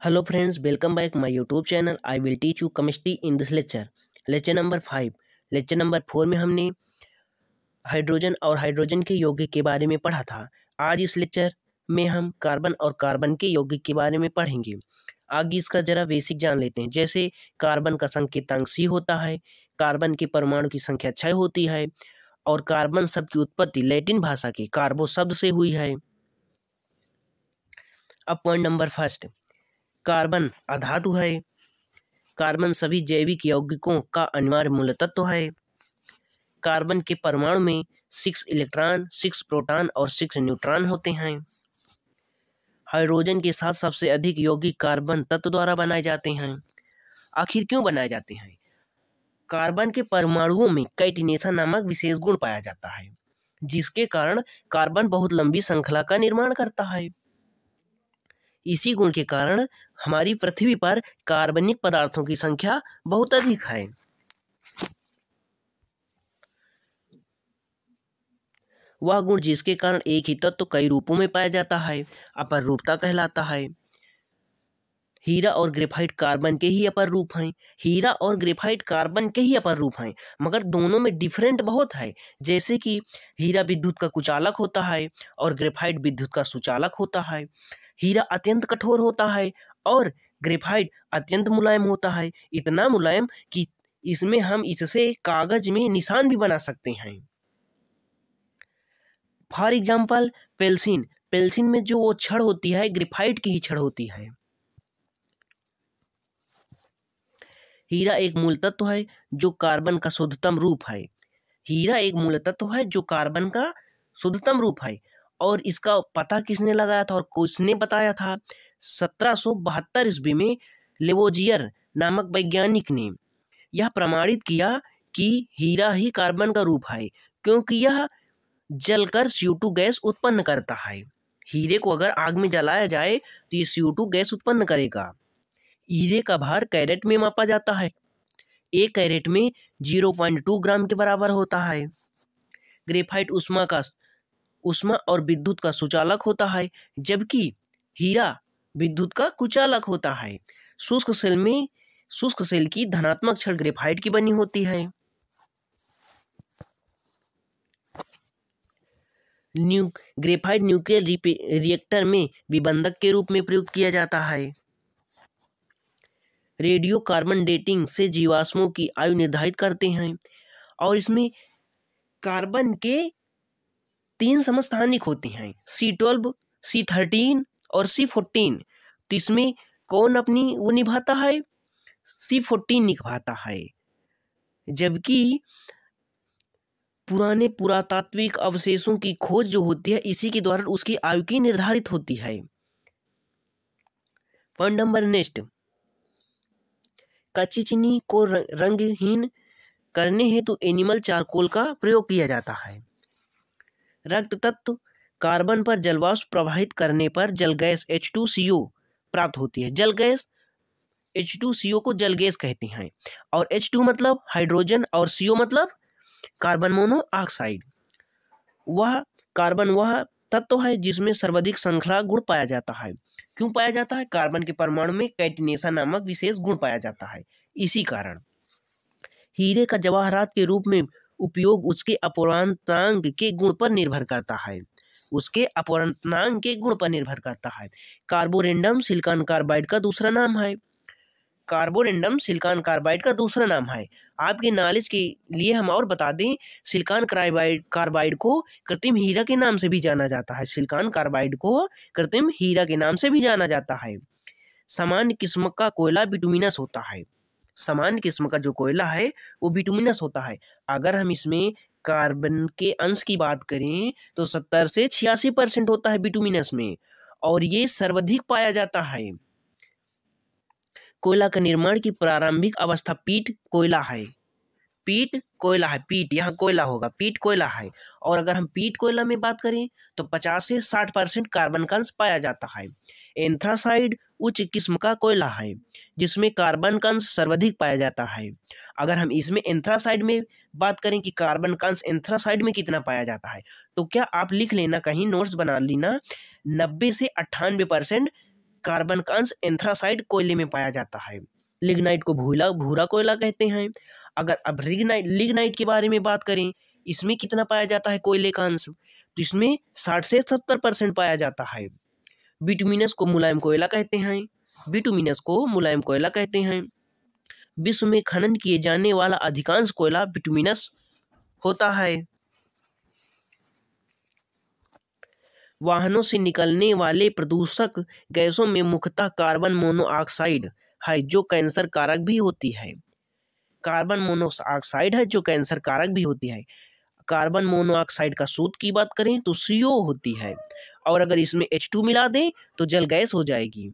Hello friends, welcome back my YouTube channel. I will teach you chemistry in this lecture. Lecture number 5। Lecture number 4 में हमने hydrogen और hydrogen के यौगिक के बारे में पढ़ा था। आज इस लेक्चर में हम कार्बन और कार्बन के यौगिक के बारे में पढ़ेंगे। आगे इसका जरा बेसिक जान लेते हैं। जैसे कार्बन का संकेतांक C होता है, कार्बन के परमाणु की संख्या 6 होती है और कार्बन शब्द की उत्पत्ति लैटिन भाषा के कार्बो शब्द से हुई है। अब पॉइंट नंबर फर्स्ट, कार्बन अधातु है। कार्बन सभी जैविक यौगिकों का अनिवार्य मूल तत्व है। कार्बन के परमाणु में 6 इलेक्ट्रॉन, 6 प्रोटॉन और 6 न्यूट्रॉन होते हैं। हाइड्रोजन के साथ सबसे अधिक यौगिक कार्बन तत्व द्वारा बनाए जाते हैं। आखिर क्यों बनाए जाते हैं? कार्बन के परमाणुओं में कैटिनेशन नामक विशेष गुण पाया जाता है, जिसके कारण कार्बन बहुत लंबी श्रृंखला का निर्माण करता है। इसी गुण के कारण हमारी पृथ्वी पर कार्बनिक पदार्थों की संख्या बहुत अधिक है। वह गुण जिसके कारण एक ही तत्व कई रूपों में पाया जाता है, अपर रूपता कहलाता है। हीरा और ग्रेफाइट कार्बन के ही अपर रूप हैं। हीरा और ग्रेफाइट कार्बन के ही अपर रूप हैं, मगर दोनों में डिफरेंट बहुत है। जैसे कि हीरा विद्युत का कुचालक होता है और ग्रेफाइट विद्युत का सुचालक होता है। हीरा अत्यंत कठोर होता है और ग्रेफाइट अत्यंत मुलायम होता है, इतना मुलायम कि इसमें हम इससे कागज में निशान भी बना सकते हैं। For example pencil. पेल्सिन में जो वो छड़ होती है, ग्रेफाइट की ही छड़ होती है। हीरा एक मूल तत्व है जो कार्बन का शुद्धतम रूप है। हीरा एक मूल तत्व है जो कार्बन का शुद्धतम रूप है। और इसका पता किसने लगाया था और किसने बताया था? 1772 ईस्वी में लेवोजियर नामक वैज्ञानिक ने यह प्रमाणित किया कि हीरा ही कार्बन का रूप है, क्योंकि यह जलकर CO2 गैस उत्पन्न करता है। हीरे को अगर आग में जलाया जाए तो ये CO2 गैस उत्पन्न करेगा। हीरे का भार कैरेट में मापा जाता है। एक कैरेट में 0.2 ग्राम के बराबर होता है। ग्रेफाइट उष्मा और विद्युत का सुचालक होता है, जबकि हीरा विद्युत का कुचालक होता है। शुष्क सेल की धनात्मक छड़ ग्रेफाइट की बनी होती है। ग्रेफाइट न्यूक्लियर रिएक्टर में विबंधक के रूप में प्रयुक्त किया जाता है। रेडियो कार्बन डेटिंग से जीवाश्मों की आयु निर्धारित करते हैं और इसमें कार्बन के 3 समस्थानिक होती हैं, C12, C13 और C14। तो इसमें कौन अपनी वो निभाता है? C14 निभाता है। जबकि पुराने पुरातात्विक अवशेषों की खोज जो होती है, इसी के द्वारा उसकी आयु की निर्धारित होती है। पॉइंट नंबर नेक्स्ट, कच्ची चीनी को रंगहीन करने हेतु एनिमल चारकोल का प्रयोग किया जाता है। रक्त तत्व कार्बन पर जलवाष्प प्रवाहित करने पर जल गैस H2CO प्राप्त होती है। जल गैस H2CO को जल गैस कहते हैं और H2 मतलब हाइड्रोजन और CO मतलब कार्बन मोनोऑक्साइड। वह कार्बन वह तत्व है जिसमें सर्वाधिक श्रृंखला गुण पाया जाता है। क्यों पाया जाता है? कार्बन के परमाणु में कैटिनेशन नामक विशेष गुण पाया जाता है। इसी कारण हीरे का जवाहरात के रूप में उपयोग उसके अपवर्तनांक के गुण पर निर्भर करता है। उसके अपवर्तनांक के गुण पर निर्भर करता है। कार्बोरेंडम सिलिकॉन कार्बाइड का दूसरा नाम है। कार्बोरेंडम सिलिकॉन कार्बाइड का दूसरा नाम है। आपके नॉलेज के लिए हम और बता दें, सिलिकॉन कार्बाइड को कृत्रिम हीरा के नाम से भी जाना जाता है। सिलिकॉन कार्बाइड को कृत्रिम हीरा के नाम से भी जाना जाता है। सामान्य किस्म का कोयला बिटुमिनस होता है। सामान्य किस्म का जो कोयला है वो बिटुमिनस होता है। अगर हम इसमें कार्बन के अंश की बात करें तो 70 से 86% होता है बिटुमिनस में, और ये सर्वाधिक पाया जाता है। कोयला का निर्माण की प्रारंभिक अवस्था पीट कोयला है। पीट यहाँ कोयला होगा, पीट कोयला है। और अगर हम पीट कोयला में बात करें तो 50 से 60% कार्बन का अंश पाया जाता है। एंथ्रासाइड उच्च किस्म का कोयला है जिसमें कार्बन का अंश सर्वाधिक पाया जाता है। अगर हम इसमें एंथ्रासाइड में बात करें कि कार्बन का अंश एंथ्रासाइड में कितना पाया जाता है, तो क्या आप लिख लेना, कहीं नोट्स बना लेना, 90 से 98% कार्बन का अंश एंथ्रासाइड कोयले में पाया जाता है। लिग्नाइट को भूरा कोयला कहते हैं। अगर अब लिग्नाइट के बारे में बात करें, इसमें कितना पाया जाता है कोयले का अंश, तो इसमें 60 से 70% पाया जाता है। बिटुमिनस को मुलायम कोयला कहते हैं। विश्व में खनन किए जाने वाला अधिकांश कोयला बिटुमिनस होता है। वाहनों से निकलने वाले प्रदूषक गैसों में मुख्यतः कार्बन मोनोऑक्साइड है जो कैंसर कारक भी होती है। कार्बन मोनोऑक्साइड का सूत्र की बात करें तो CO होती है, और अगर इसमें H2 मिला दें तो जल गैस हो जाएगी।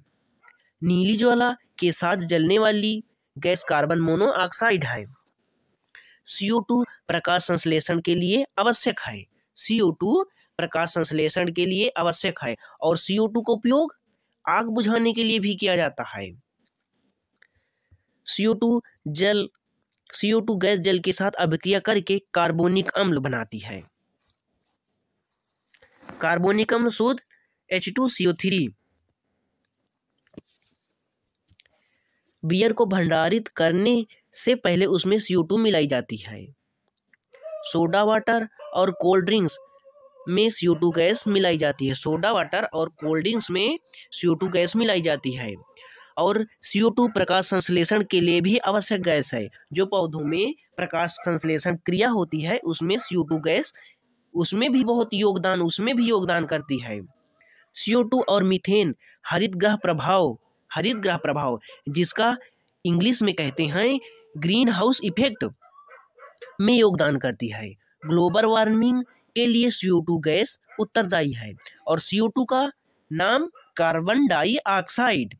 नीली ज्वाला के साथ जलने वाली गैस कार्बन मोनोऑक्साइड है। CO2 प्रकाश संश्लेषण के लिए आवश्यक है। और CO2 का उपयोग आग बुझाने के लिए भी किया जाता है। CO2 गैस जल के साथ अभिक्रिया करके कार्बोनिक अम्ल बनाती है। कार्बोनिक अम्ल शुद्ध H2CO3। बियर को भंडारित करने से पहले उसमें CO2 मिलाई जाती है। सोडा वाटर और कोल्ड ड्रिंक्स में CO2 गैस मिलाई जाती है। और CO2 प्रकाश संश्लेषण के लिए भी आवश्यक गैस है। जो पौधों में प्रकाश संश्लेषण क्रिया होती है उसमें CO2 गैस उसमें भी योगदान करती है। CO2 और मीथेन हरित ग्रह प्रभाव जिसका इंग्लिश में कहते हैं ग्रीन हाउस इफेक्ट में योगदान करती है। ग्लोबल वार्मिंग के लिए CO2 गैस उत्तरदायी है। और CO2 का नाम कार्बन डाइऑक्साइड